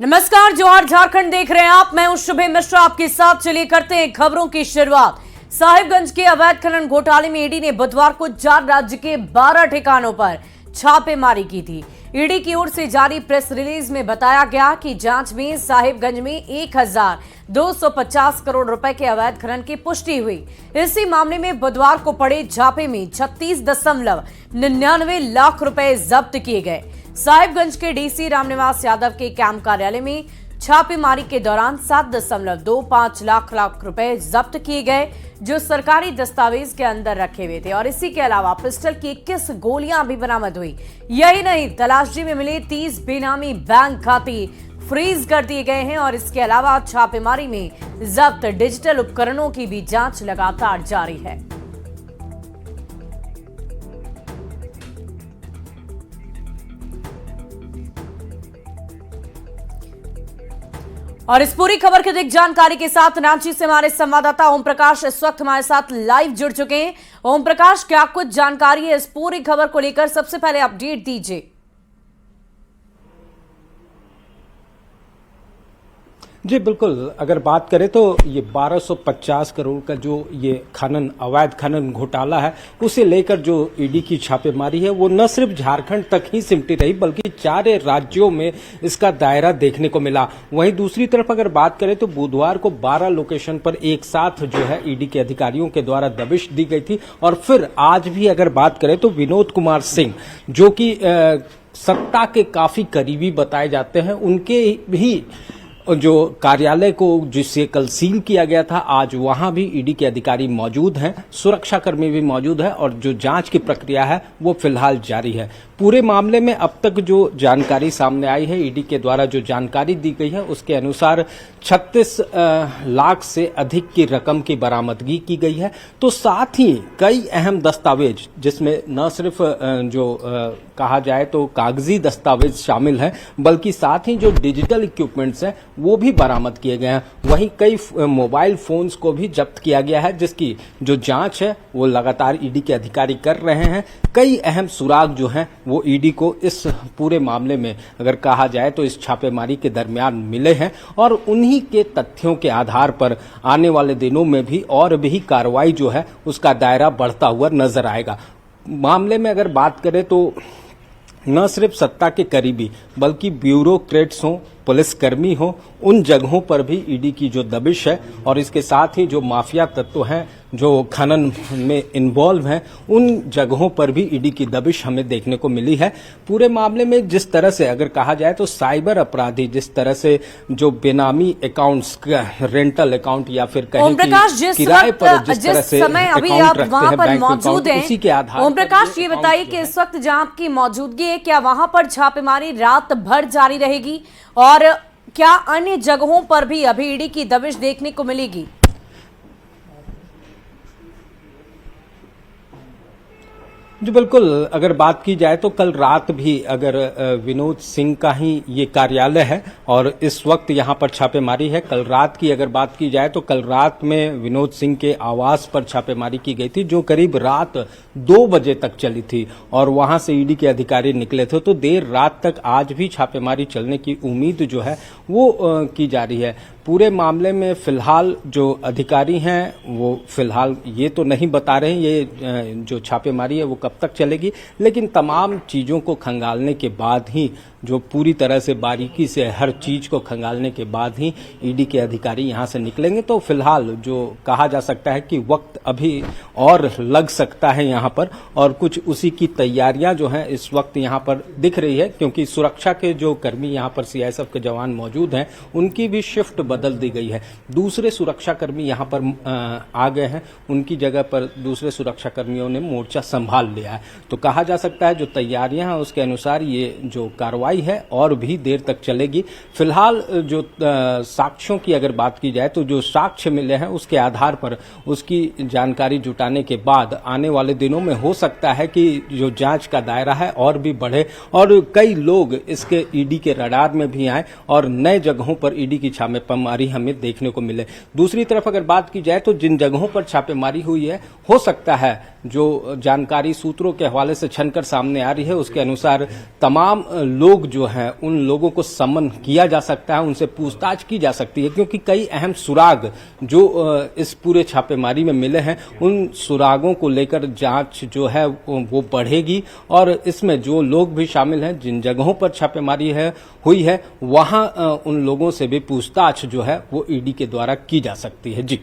नमस्कार, जोहार झारखंड देख रहे हैं आप। मैं हूं शुभे मिश्रा आपके साथ। चलिए करते हैं खबरों की शुरुआत। साहिबगंज के अवैध खनन घोटाले में ईडी ने बुधवार को 4 राज्य के 12 ठिकानों पर छापेमारी की थी। ईडी की ओर से जारी प्रेस रिलीज में बताया गया कि जांच में साहिबगंज में 1250 करोड़ रुपए के अवैध खनन की पुष्टि हुई। इसी मामले में बुधवार को पड़े छापे में 36.99 लाख रुपए जब्त किए गए। साहिबगंज के डीसी रामनिवास यादव के कैंप कार्यालय में छापेमारी के दौरान 7.25 लाख रुपए जब्त किए गए, जो सरकारी दस्तावेज के अंदर रखे हुए थे। और इसी के अलावा पिस्टल की 21 गोलियां भी बरामद हुई। यही नहीं, तलाशी में मिले 30 बेनामी बैंक खाते फ्रीज कर दिए गए हैं। और इसके अलावा छापेमारी में जब्त डिजिटल उपकरणों की भी जांच लगातार जारी है। और इस पूरी खबर की अधिक जानकारी के साथ रांची से हमारे संवाददाता ओम प्रकाश इस वक्त हमारे साथ लाइव जुड़ चुके हैं। ओम प्रकाश, क्या कुछ जानकारी है इस पूरी खबर को लेकर? सबसे पहले अपडेट दीजिए। जी बिल्कुल, अगर बात करें तो ये 1250 करोड़ का जो ये अवैध खनन घोटाला है, उसे लेकर जो ईडी की छापेमारी है वो न सिर्फ झारखंड तक ही सिमटी रही, बल्कि 4 राज्यों में इसका दायरा देखने को मिला। वहीं दूसरी तरफ अगर बात करें तो बुधवार को 12 लोकेशन पर एक साथ जो है ईडी के अधिकारियों के द्वारा दबिश दी गई थी। और फिर आज भी अगर बात करें तो विनोद कुमार सिंह, जो कि सत्ता के काफी करीबी बताए जाते हैं, उनके भी जो कार्यालय को जिसे कल सील किया गया था, आज वहां भी ईडी के अधिकारी मौजूद हैं, सुरक्षाकर्मी भी मौजूद है और जो जांच की प्रक्रिया है वो फिलहाल जारी है। पूरे मामले में अब तक जो जानकारी सामने आई है, ईडी के द्वारा जो जानकारी दी गई है उसके अनुसार 36 लाख से अधिक की रकम की बरामदगी की गई है। तो साथ ही कई अहम दस्तावेज, जिसमें न सिर्फ जो कहा जाए तो कागजी दस्तावेज शामिल है, बल्कि साथ ही जो डिजिटल इक्विपमेंट्स हैं वो भी बरामद किए गए हैं। वहीं कई मोबाइल फोन्स को भी जब्त किया गया है, जिसकी जो जांच है वो लगातार ईडी के अधिकारी कर रहे हैं। कई अहम सुराग जो हैं वो ईडी को इस पूरे मामले में अगर कहा जाए तो इस छापेमारी के दरमियान मिले हैं, और उन्हीं के तथ्यों के आधार पर आने वाले दिनों में भी और भी कार्रवाई जो है उसका दायरा बढ़ता हुआ नजर आएगा। मामले में अगर बात करें तो न सिर्फ सत्ता के करीबी, बल्कि ब्यूरोक्रेट्स हों, पुलिसकर्मी हों, उन जगहों पर भी ईडी की जो दबिश है, और इसके साथ ही जो माफिया तत्व हैं जो खनन में इन्वॉल्व हैं, उन जगहों पर भी ईडी की दबिश हमें देखने को मिली है। पूरे मामले में जिस तरह से अगर कहा जाए तो साइबर अपराधी जिस तरह से जो बेनामी अकाउंट्स, रेंटल अकाउंट या फिर कहीं किराए पर जिस तरह से अकाउंट रखते हैं बैंक अकाउंट, उसी के आधार पर। ओम प्रकाश, ये बताइए कि इस वक्त जहां आपकी मौजूदगी है, क्या वहां पर छापेमारी रात भर जारी रहेगी और क्या अन्य जगहों पर भी अभी ईडी की दबिश देखने को मिलेगी? जी बिल्कुल, अगर बात की जाए तो कल रात भी अगर विनोद सिंह का ही ये कार्यालय है और इस वक्त यहाँ पर छापेमारी है। कल रात की अगर बात की जाए तो कल रात में विनोद सिंह के आवास पर छापेमारी की गई थी, जो करीब रात 2 बजे तक चली थी और वहां से ईडी के अधिकारी निकले थे। तो देर रात तक आज भी छापेमारी चलने की उम्मीद जो है वो की जा रही है। पूरे मामले में फिलहाल जो अधिकारी हैं वो फिलहाल ये तो नहीं बता रहे हैं ये जो छापेमारी है वो कब तक चलेगी, लेकिन तमाम चीजों को खंगालने के बाद ही, जो पूरी तरह से बारीकी से हर चीज को खंगालने के बाद ही ईडी के अधिकारी यहां से निकलेंगे। तो फिलहाल जो कहा जा सकता है कि वक्त अभी और लग सकता है यहां पर, और कुछ उसी की तैयारियां जो हैं इस वक्त यहां पर दिख रही है, क्योंकि सुरक्षा के जो कर्मी यहां पर सीआईएसएफ के जवान मौजूद हैं, उनकी भी शिफ्ट बदल दी गई है। दूसरे सुरक्षाकर्मी यहां पर आ गए हैं, उनकी जगह पर दूसरे सुरक्षाकर्मियों ने मोर्चा संभाल लिया है। तो कहा जा सकता है जो तैयारियां हैं उसके अनुसार ये जो कार्रवाई है और भी देर तक चलेगी। फिलहाल जो साक्ष्यों की अगर बात की जाए तो जो साक्ष्य मिले हैं उसके आधार पर उसकी जानकारी जुटाने के बाद आने वाले दिनों में हो सकता है कि जो जांच का दायरा है और भी बढ़े और कई लोग इसके ईडी के रडार में भी आए और नए जगहों पर ईडी की छापेमारी हमें देखने को मिले। दूसरी तरफ अगर बात की जाए तो जिन जगहों पर छापेमारी हुई है, हो सकता है जो जानकारी सूत्रों के हवाले से छनकर सामने आ रही है उसके अनुसार तमाम लोग लोग जो हैं उन लोगों को सम्मन किया जा सकता है, उनसे पूछताछ की जा सकती है, क्योंकि कई अहम सुराग जो इस पूरे छापेमारी में मिले हैं उन सुरागों को लेकर जांच जो है वो बढ़ेगी और इसमें जो लोग भी शामिल हैं, जिन जगहों पर छापेमारी हुई है वहां उन लोगों से भी पूछताछ जो है वो ईडी के द्वारा की जा सकती है। जी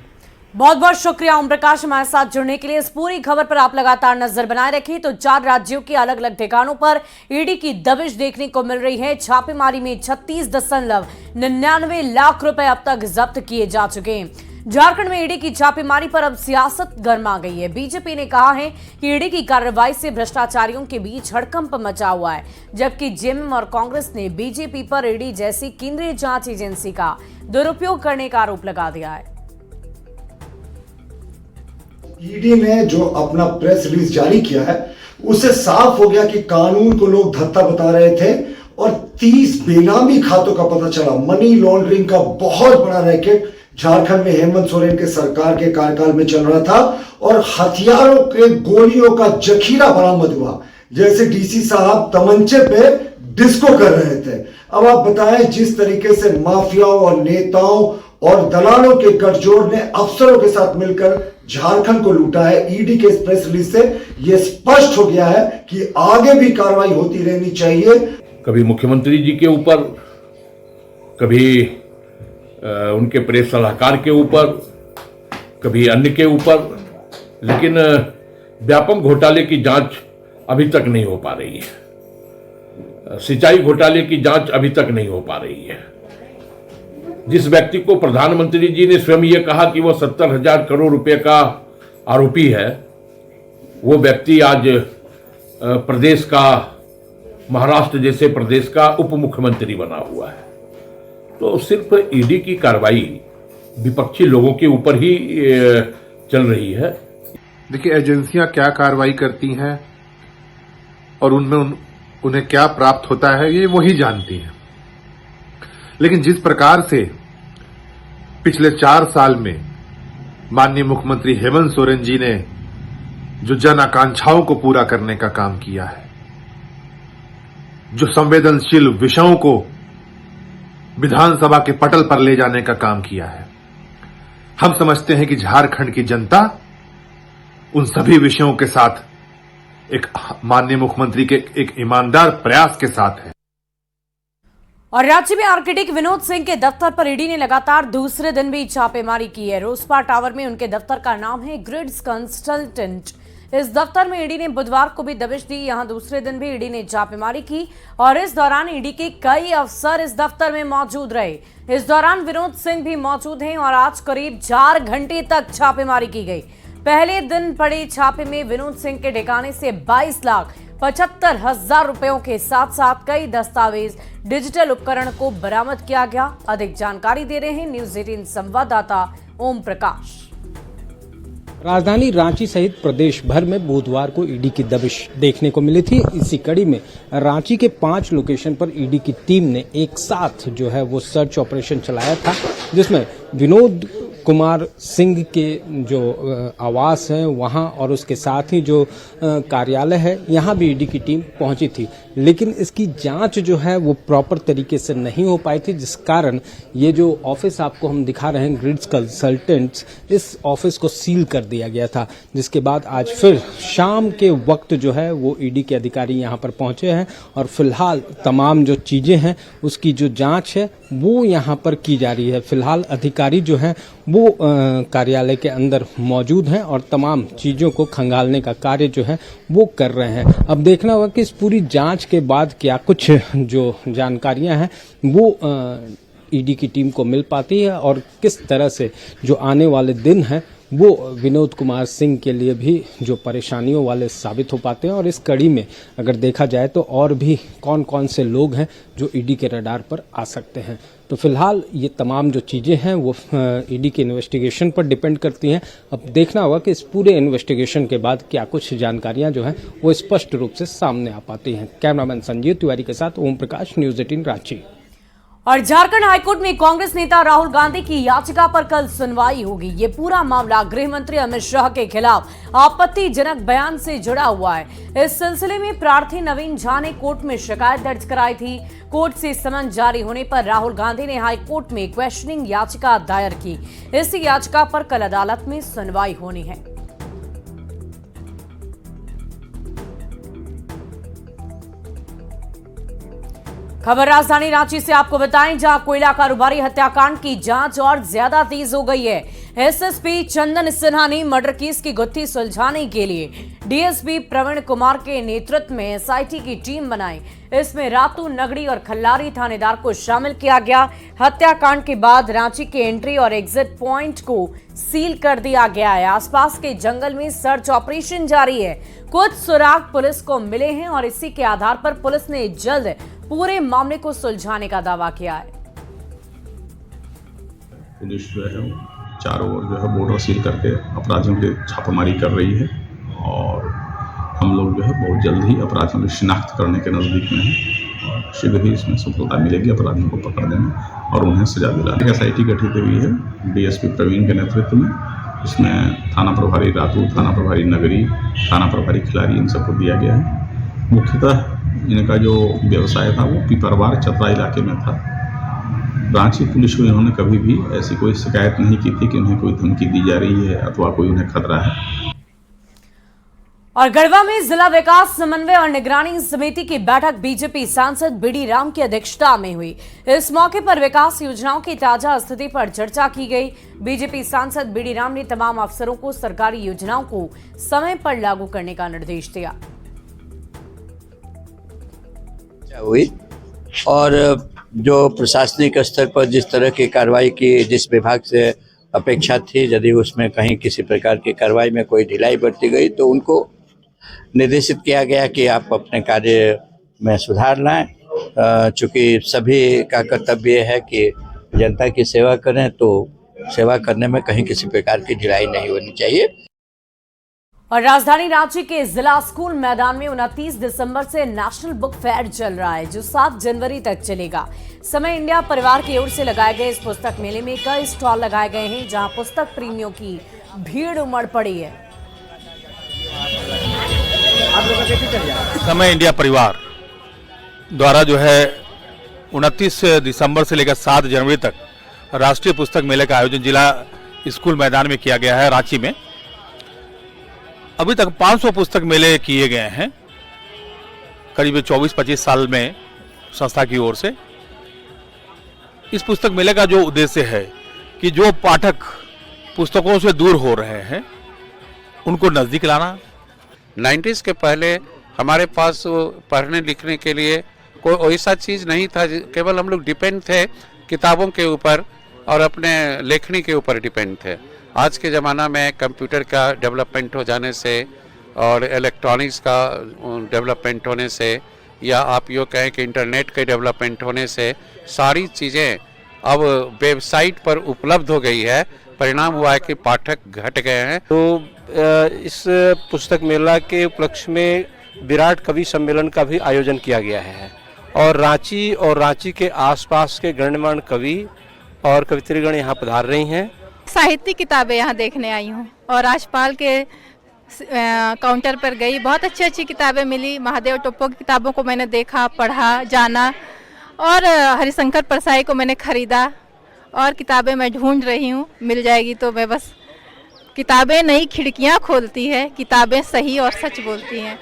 बहुत बहुत शुक्रिया ओम प्रकाश हमारे साथ जुड़ने के लिए। इस पूरी खबर पर आप लगातार नजर बनाए रखिए। तो 4 राज्यों के अलग अलग ठिकानों पर ईडी की दबिश देखने को मिल रही है। छापेमारी में 36.99 लाख रुपए अब तक जब्त किए जा चुके हैं। झारखंड में ईडी की छापेमारी पर अब सियासत गर्मा गई है। बीजेपी ने कहा है कि ईडी की कार्रवाई से भ्रष्टाचारियों के बीच हड़कंप मचा हुआ है, जबकि जेएमएम और कांग्रेस ने बीजेपी पर ईडी जैसी केंद्रीय जांच एजेंसी का दुरुपयोग करने का आरोप लगा दिया है। ईडी ने जो अपना प्रेस रिलीज जारी किया है उससे साफ हो गया कि कानून को लोग धत्ता बता रहे थे और 30 बेनामी खातों का पता चला। मनी लॉन्ड्रिंग का बहुत बड़ा रैकेट झारखंड में हेमंत सोरेन के सरकार के कार्यकाल में चल रहा था और हथियारों के गोलियों का जखीरा बरामद हुआ। जैसे डीसी साहब तमंचे पे डिस्को कर रहे थे। अब आप बताएं, जिस तरीके से माफियाओं और नेताओं और दलालों के गठजोड़ ने अफसरों के साथ मिलकर झारखंड को लूटा है, ईडी के इस प्रेस रिलीज से यह स्पष्ट हो गया है कि आगे भी कार्रवाई होती रहनी चाहिए। कभी मुख्यमंत्री जी के ऊपर, कभी उनके प्रेस सलाहकार के ऊपर, कभी अन्य के ऊपर, लेकिन व्यापम घोटाले की जांच अभी तक नहीं हो पा रही है। सिंचाई घोटाले की जांच अभी तक नहीं हो पा रही है। जिस व्यक्ति को प्रधानमंत्री जी ने स्वयं ये कहा कि वो 70,000 करोड़ रुपए का आरोपी है, वो व्यक्ति आज प्रदेश का, महाराष्ट्र जैसे प्रदेश का उप मुख्यमंत्री बना हुआ है। तो सिर्फ ईडी की कार्रवाई विपक्षी लोगों के ऊपर ही चल रही है। देखिए, एजेंसियां क्या कार्रवाई करती हैं और उनमें उन्हें क्या प्राप्त होता है ये वही जानती हैं। लेकिन जिस प्रकार से पिछले 4 साल में माननीय मुख्यमंत्री हेमंत सोरेन जी ने जो जन आकांक्षाओं को पूरा करने का काम किया है, जो संवेदनशील विषयों को विधानसभा के पटल पर ले जाने का काम किया है, हम समझते हैं कि झारखंड की जनता उन सभी विषयों के साथ एक माननीय मुख्यमंत्री के एक ईमानदार प्रयास के साथ है। और राज्य में आर्किटेक्ट विनोद सिंह के दफ्तर पर ईडी ने लगातार दूसरे दिन भी छापेमारी की है। रोसपा टावर में उनके दफ्तर का नाम है ग्रिड्स कंसल्टेंट। इस दफ्तर में ईडी ने बुधवार को भी दबिश दी। यहां दूसरे दिन भी ईडी ने छापेमारी की और इस दौरान ईडी के कई अफसर इस दफ्तर में मौजूद रहे। इस दौरान विनोद सिंह भी मौजूद हैं और आज करीब 4 घंटे तक छापेमारी की गई। पहले दिन पड़े छापे में विनोद सिंह के ठिकाने से 22,75,000 रुपयों के साथ साथ कई दस्तावेज, डिजिटल उपकरण को बरामद किया गया। अधिक जानकारी दे रहे हैं न्यूज 18 संवाददाता ओम प्रकाश। राजधानी रांची सहित प्रदेश भर में बुधवार को ईडी की दबिश देखने को मिली थी। इसी कड़ी में रांची के 5 लोकेशन पर ईडी की टीम ने एक साथ जो है वो सर्च ऑपरेशन चलाया था, जिसमें विनोद कुमार सिंह के जो आवास है वहां और उसके साथ ही जो कार्यालय है यहां भी ईडी की टीम पहुंची थी, लेकिन इसकी जांच जो है वो प्रॉपर तरीके से नहीं हो पाई थी, जिस कारण ये जो ऑफिस आपको हम दिखा रहे हैं ग्रिड्स कंसल्टेंट्स, इस ऑफिस को सील कर दिया गया था। जिसके बाद आज फिर शाम के वक्त जो है वो ईडी के अधिकारी यहां पर पहुंचे हैं और फिलहाल तमाम जो चीजें हैं उसकी जो जांच है वो यहां पर की जा रही है। फिलहाल अधिकारी जो है वो कार्यालय के अंदर मौजूद हैं और तमाम चीजों को खंगालने का कार्य जो है वो कर रहे हैं। अब देखना होगा कि इस पूरी जांच के बाद क्या कुछ जो जानकारियां हैं वो ईडी की टीम को मिल पाती है और किस तरह से जो आने वाले दिन हैं वो विनोद कुमार सिंह के लिए भी जो परेशानियों वाले साबित हो पाते हैं। और इस कड़ी में अगर देखा जाए तो और भी कौन कौन से लोग हैं जो ईडी के रडार पर आ सकते हैं। तो फिलहाल ये तमाम जो चीजें हैं वो ईडी के इन्वेस्टिगेशन पर डिपेंड करती हैं। अब देखना होगा कि इस पूरे इन्वेस्टिगेशन के बाद क्या कुछ जानकारियां जो हैं वो स्पष्ट रूप से सामने आ पाती हैं। कैमरामैन संजीव तिवारी के साथ ओम प्रकाश, न्यूज 18 रांची। और झारखंड हाईकोर्ट में कांग्रेस नेता राहुल गांधी की याचिका पर कल सुनवाई होगी। ये पूरा मामला गृह मंत्री अमित शाह के खिलाफ आपत्तिजनक बयान से जुड़ा हुआ है। इस सिलसिले में प्रार्थी नवीन झा ने कोर्ट में शिकायत दर्ज कराई थी। कोर्ट से समन जारी होने पर राहुल गांधी ने हाईकोर्ट में क्वेश्चनिंग याचिका दायर की। इस याचिका पर कल अदालत में सुनवाई होनी है। खबर राजधानी रांची से आपको बताएं, जहां कोयला कारोबारी हत्याकांड की जांच और ज्यादा तेज हो गई है। एसएसपी चंदन सिन्हा ने मर्डर केस की गुत्थी सुलझाने के लिए डीएसपी प्रवीण कुमार के नेतृत्व में एसआईटी की टीम बनाई। इसमें रातू, नगड़ी और खल्लारी थानेदार को शामिल किया गया। हत्याकांड के बाद रांची के एंट्री और एग्जिट पॉइंट को सील कर दिया गया है। आसपास के जंगल में सर्च ऑपरेशन जारी है। कुछ सुराग पुलिस को मिले हैं और इसी के आधार पर पुलिस ने जल्द पूरे मामले को सुलझाने का दावा किया है। पुलिस जो है चारों ओर जो है बॉर्डर सील करके अपराधियों की छापेमारी कर रही है और हम लोग जो है बहुत जल्द ही अपराधियों की शिनाख्त करने के नज़दीक में हैं और शीघ्र ही इसमें सफलता मिलेगी अपराधियों को पकड़ने में और उन्हें सजा दिलाने। एसआईटी गठित हुई है डीएसपी प्रवीण के नेतृत्व में। इसमें थाना प्रभारी रातू, थाना प्रभारी नगरी, थाना प्रभारी खिलाड़ी, इन सबको दिया गया है। मुख्यतः इनका जो व्यवसाय था वो पिपरवार चतरा इलाके में था। रांची पुलिस को इन्होंने कभी भी ऐसी कोई शिकायत नहीं की थी कि उन्हें कोई धमकी दी जा रही है अथवा कोई उन्हें खतरा है। और गढ़वा में जिला विकास समन्वय और निगरानी समिति की बैठक बीजेपी सांसद बीडी राम की अध्यक्षता में हुई। इस मौके पर विकास योजनाओं की ताजा स्थिति पर चर्चा की गई। बीजेपी सांसद बीडी राम ने तमाम अफसरों को सरकारी योजनाओं को समय पर लागू करने का निर्देश दिया। हुई और जो प्रशासनिक स्तर पर जिस तरह की कार्रवाई की, जिस विभाग से अपेक्षा थी, यदि उसमें कहीं किसी प्रकार की कार्रवाई में कोई ढिलाई बरती गई तो उनको निर्देशित किया गया कि आप अपने कार्य में सुधार लाएं। चूंकि सभी का कर्तव्य है कि जनता की सेवा करें, तो सेवा करने में कहीं किसी प्रकार की ढिलाई नहीं होनी चाहिए। और राजधानी रांची के जिला स्कूल मैदान में 29 दिसंबर से नेशनल बुक फेयर चल रहा है, जो 7 जनवरी तक चलेगा। समय इंडिया परिवार की ओर से लगाए गए इस पुस्तक मेले में कई स्टॉल लगाए गए हैं, जहां पुस्तक प्रेमियों की भीड़ उमड़ पड़ी है। समय इंडिया परिवार द्वारा जो है 29 दिसंबर से लेकर 7 जनवरी तक राष्ट्रीय पुस्तक मेले का आयोजन जिला स्कूल मैदान में किया गया है रांची में। अभी तक 500 पुस्तक मेले किए गए हैं करीब 24-25 साल में संस्था की ओर से। इस पुस्तक मेले का जो उद्देश्य है कि जो पाठक पुस्तकों से दूर हो रहे हैं उनको नज़दीक लाना। 90s के पहले हमारे पास पढ़ने लिखने के लिए कोई ऐसा चीज़ नहीं था, केवल हम लोग डिपेंड थे किताबों के ऊपर और अपने लेखनी के ऊपर डिपेंड थे। आज के ज़माना में कंप्यूटर का डेवलपमेंट हो जाने से और इलेक्ट्रॉनिक्स का डेवलपमेंट होने से, या आप यूँ कहें कि इंटरनेट के डेवलपमेंट होने से सारी चीज़ें अब वेबसाइट पर उपलब्ध हो गई है। परिणाम हुआ है कि पाठक घट गए हैं। तो इस पुस्तक मेला के उपलक्ष्य में विराट कवि सम्मेलन का भी आयोजन किया गया है और रांची के आसपास के गणमान्य कवि और कवित्रीगण यहाँ पधार रही हैं। साहित्यिक किताबें यहाँ देखने आई हूँ और राजपाल के काउंटर पर गई, बहुत अच्छी अच्छी किताबें मिली। महादेव टोप्पो की किताबों को मैंने देखा, पढ़ा, जाना और हरिशंकर परसाई को मैंने खरीदा और किताबें मैं ढूंढ रही हूँ, मिल जाएगी तो मैं बस। किताबें नई खिड़कियाँ खोलती है, किताबें सही और सच बोलती हैं।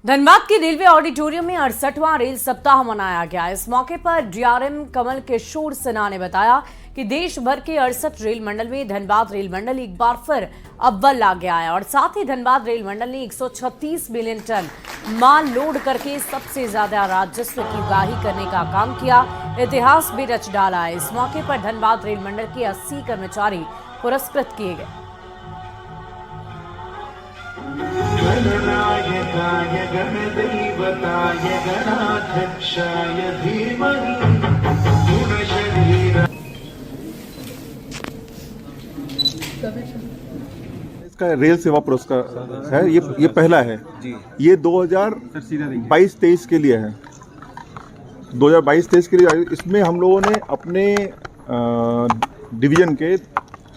धनबाद के रेलवे ऑडिटोरियम में 68वां रेल सप्ताह मनाया गया। इस मौके पर डीआरएम कमल किशोर सिन्हा ने बताया कि देश भर के 68 रेल मंडल में धनबाद रेल मंडल एक बार फिर अव्वल आ गया है और साथ ही धनबाद रेल मंडल ने 136 मिलियन टन माल लोड करके सबसे ज्यादा राजस्व की उगाही करने का काम किया, इतिहास भी रच डाला है। इस मौके पर धनबाद रेल मंडल के 80 कर्मचारी पुरस्कृत किए गए। इसका रेल सेवा पुरस्कार है, ये पहला है जी। ये 2022-23 के लिए है। 2022-23 के लिए इसमें हम लोगों ने अपने डिवीजन के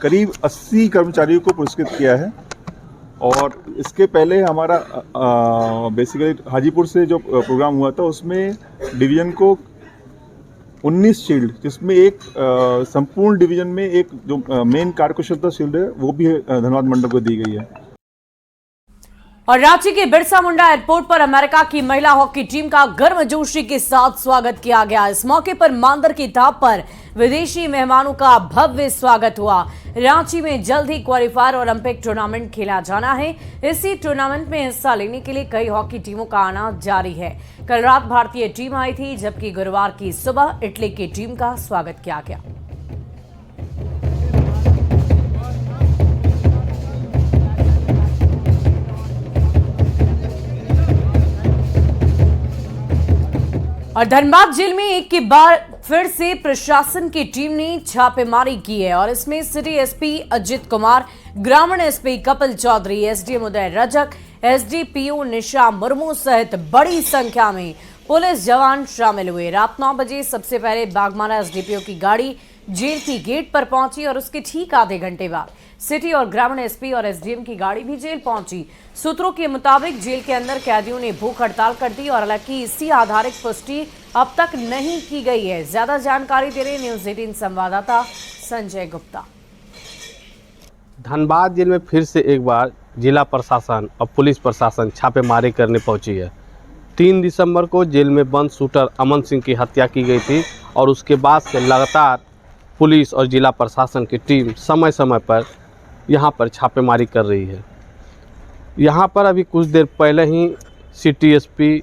करीब 80 कर्मचारियों को पुरस्कृत किया है। और इसके पहले हमारा बेसिकली हाजीपुर से जो प्रोग्राम हुआ था उसमें डिवीजन को 19 शील्ड, जिसमें एक संपूर्ण डिवीजन में एक जो मेन कार्यकुशलता शील्ड है वो भी धन्यवाद मंडल को दी गई है। और रांची के बिरसा मुंडा एयरपोर्ट पर अमेरिका की महिला हॉकी टीम का गर्मजोशी के साथ स्वागत किया गया। इस मौके पर मांदर की धाप पर विदेशी मेहमानों का भव्य स्वागत हुआ। रांची में जल्द ही क्वालिफायर ओलंपिक टूर्नामेंट खेला जाना है। इसी टूर्नामेंट में हिस्सा लेने के लिए कई हॉकी टीमों का आना जारी है। कल रात भारतीय टीम आई थी, जबकि गुरुवार की सुबह इटली की टीम का स्वागत किया गया। और धनबाद जेल में एक की बार फिर से प्रशासन की टीम ने छापेमारी की है और इसमें सिटी एसपी अजित कुमार, ग्रामीण एसपी कपिल चौधरी, एसडीएम उदय रजक, एसडीपीओ निशा मुर्मू सहित बड़ी संख्या में पुलिस जवान शामिल हुए। रात 9 बजे सबसे पहले बागमारा एसडीपीओ की गाड़ी जेल की गेट पर पहुंची और उसके ठीक आधे घंटे बाद सिटी और ग्रामीण एसपी और एसडीएम की गाड़ी भी जेल पहुंची। सूत्रों के मुताबिक जेल के अंदर कैदियों ने भूख हड़ताल कर दी और हालांकि इसी आधारित पुष्टि अब तक नहीं की गई है। ज्यादा जानकारी दे रहे न्यूज 18 संवाददाता संजय गुप्ता। धनबाद जेल में फिर से एक बार जिला प्रशासन और पुलिस प्रशासन छापेमारी करने पहुंची है। 3 दिसंबर को जेल में बंद शूटर अमन सिंह की हत्या की गई थी और उसके बाद से लगातार पुलिस और जिला प्रशासन की टीम समय समय पर यहाँ पर छापेमारी कर रही है। यहाँ पर अभी कुछ देर पहले ही सिटी एसपी,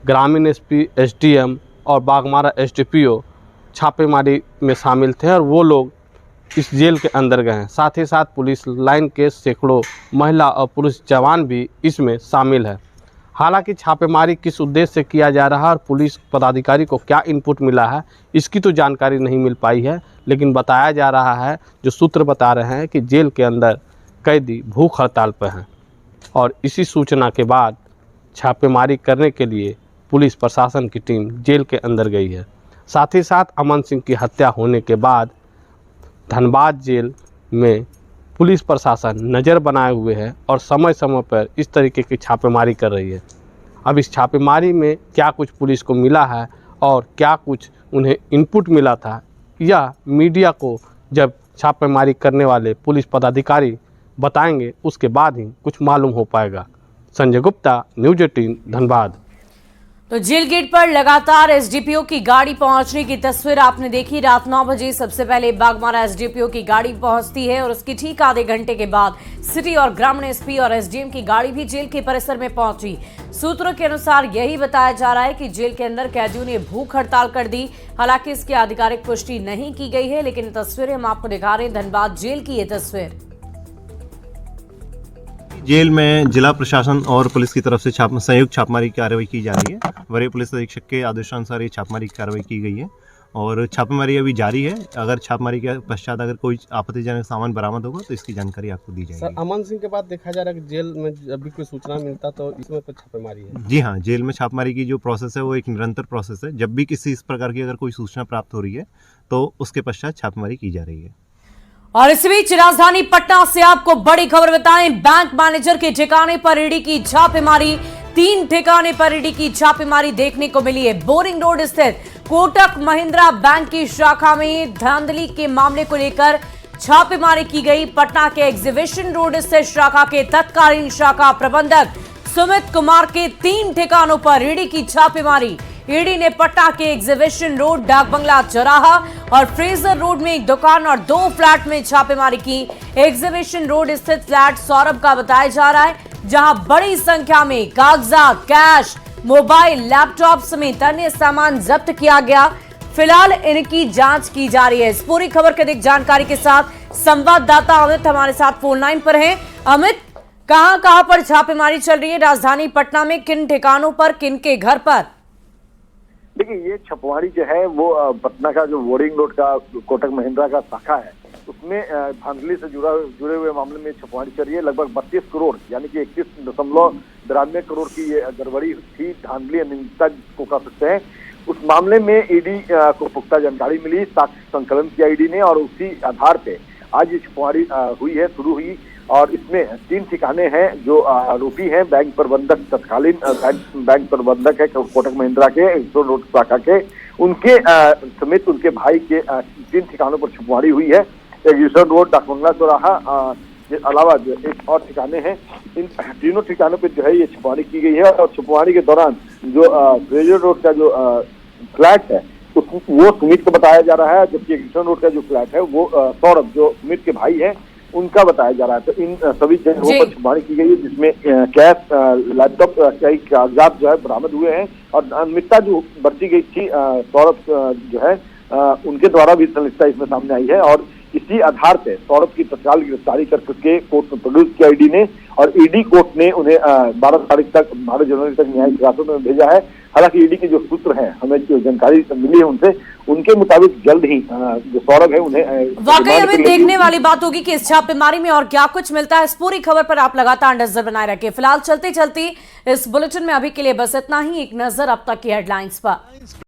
ग्रामीण एसपी, एसडीएम और बागमारा एसडीपीओ छापेमारी में शामिल थे और वो लोग इस जेल के अंदर गए हैं। साथ ही साथ पुलिस लाइन के सैकड़ों महिला और पुरुष जवान भी इसमें शामिल है। हालांकि छापेमारी किस उद्देश्य से किया जा रहा है और पुलिस पदाधिकारी को क्या इनपुट मिला है इसकी तो जानकारी नहीं मिल पाई है, लेकिन बताया जा रहा है, जो सूत्र बता रहे हैं कि जेल के अंदर कैदी भूख हड़ताल पर हैं और इसी सूचना के बाद छापेमारी करने के लिए पुलिस प्रशासन की टीम जेल के अंदर गई है। साथ ही साथ अमन सिंह की हत्या होने के बाद धनबाद जेल में पुलिस प्रशासन नज़र बनाए हुए है और समय समय पर इस तरीके की छापेमारी कर रही है। अब इस छापेमारी में क्या कुछ पुलिस को मिला है और क्या कुछ उन्हें इनपुट मिला था, या मीडिया को जब छापेमारी करने वाले पुलिस पदाधिकारी बताएंगे उसके बाद ही कुछ मालूम हो पाएगा। संजय गुप्ता, न्यूज 18 धनबाद। तो जेल गेट पर लगातार एसडीपीओ की गाड़ी पहुंचने की तस्वीर आपने देखी। रात 9 बजे सबसे पहले बागमारा एसडीपीओ की गाड़ी पहुंचती है और उसकी ठीक आधे घंटे के बाद सिटी और ग्रामीण एसपी और एसडीएम की गाड़ी भी जेल के परिसर में पहुंची। सूत्रों के अनुसार यही बताया जा रहा है कि जेल के अंदर कैदियों ने भूख हड़ताल कर दी। हालांकि इसकी आधिकारिक पुष्टि नहीं की गई है, लेकिन तस्वीरें हम आपको दिखा रहे हैं धनबाद जेल की। ये तस्वीर जेल में जिला प्रशासन और पुलिस की तरफ से संयुक्त छापेमारी की कार्रवाई की जा रही है। वरीय पुलिस अधीक्षक के आदेशानुसार ये छापेमारी की कार्रवाई की गई है और छापेमारी अभी जारी है। अगर छापेमारी के पश्चात अगर कोई आपत्तिजनक सामान बरामद होगा तो इसकी जानकारी आपको दी जाएगी। सर, अमन सिंह के बाद देखा जा रहा है कि जेल में जब भी कोई सूचना मिलता तो इसमें पर छापेमारी है। जी हाँ, जेल में छापेमारी की जो प्रोसेस है वो एक निरंतर प्रोसेस है। जब भी किसी इस प्रकार की अगर कोई सूचना प्राप्त हो रही है तो उसके पश्चात छापेमारी की जा रही है। और इस बीच राजधानी पटना से आपको बड़ी खबर बताएं, बैंक मैनेजर के ठिकाने पर ईडी की छापेमारी। 3 ठिकाने पर ईडी की छापेमारी देखने को मिली है। बोरिंग रोड स्थित कोटक महिंद्रा बैंक की शाखा में धांधली के मामले को लेकर छापेमारी की गई। पटना के एग्जीबिशन रोड स्थित शाखा के तत्कालीन शाखा प्रबंधक सुमित कुमार के 3 ठिकानों पर ईडी की छापेमारी। ईडी ने पटना के एग्जीबिशन रोड, डाक बंगला चौराहा और फ्रेजर रोड में एक दुकान और 2 फ्लैट में छापेमारी की। एग्जीबिशन रोड स्थित फ्लैट सौरभ का बताया जा रहा है, जहां बड़ी संख्या में कागजात, कैश, मोबाइल, लैपटॉप समेत अन्य सामान जब्त किया गया। फिलहाल इनकी जांच की जा रही है। इस पूरी खबर की अधिक जानकारी के साथ संवाददाता अमित हमारे साथ फोन लाइन पर हैं। अमित, कहां पर छापेमारी चल रही है राजधानी पटना में? किन ठिकानों पर, किन के घर पर? देखिए, ये छापेमारी जो है वो पटना का जो बोरिंग रोड का कोटक महिंद्रा का शाखा है उसमें धांधली से जुड़े हुए मामले में छापेमारी चल रही है। लगभग 32 करोड़ यानी कि 31.92 करोड़ की ये गड़बड़ी थी, धांधली अनियमितता को कह सकते हैं। उस मामले में ईडी को पुख्ता जानकारी मिली, साक्ष्य संकलन किया ईडी ने और उसी आधार पे आज ये छुपवाड़ी हुई है, शुरू हुई। और इसमें 3 ठिकाने हैं जो आरोपी हैं, बैंक प्रबंधक, तत्कालीन बैंक प्रबंधक है कोटक महिंद्रा के 100 रोड शाखा के, उनके समेत उनके भाई के 3 ठिकानों पर छुपवाड़ी हुई है। एग्जीबिशन रोड, डाकबंगला चौराहा के अलावा जो एक और ठिकाने हैं, इन तीनों ठिकानों पर जो है ये छुपवाड़ी की गई है। और छुपवाड़ी के दौरान जो ट्रेजर रोड का जो फ्लैट है वो सुमित को बताया जा रहा है, जबकि एग्जीबिशन रोड का जो फ्लैट है वो सौरभ जो सुमित के भाई है उनका बताया जा रहा है। तो इन सभी जगहों पर छुपवाड़ी की गई है, जिसमें कैश, लैपटॉप, कई कागजात जो है बरामद हुए हैं। और अनियमितता जो बरती गई थी सौरभ जो है उनके द्वारा भी संलिप्तता इसमें सामने आई है। और इसी आधार पे सौरभ की तत्काल गिरफ्तारी करके कोर्ट में प्रोड्यूस किया ईडी ने, और ईडी कोर्ट ने उन्हें 12 जनवरी तक न्यायिक हिरासत में भेजा है। हालांकि ईडी के जो सूत्र हैं, हमें जो जानकारी मिली है उनसे, उनके मुताबिक जल्द ही जो सौरभ है उन्हें वाकई हमें देखने वाली बात होगी कि इस छापेमारी में और क्या कुछ मिलता है। इस पूरी खबर पर आप लगातार नजर बनाए रखें। फिलहाल चलते चलते इस बुलेटिन में अभी के लिए बस इतना ही। एक नजर अब तक की हेडलाइंस पर।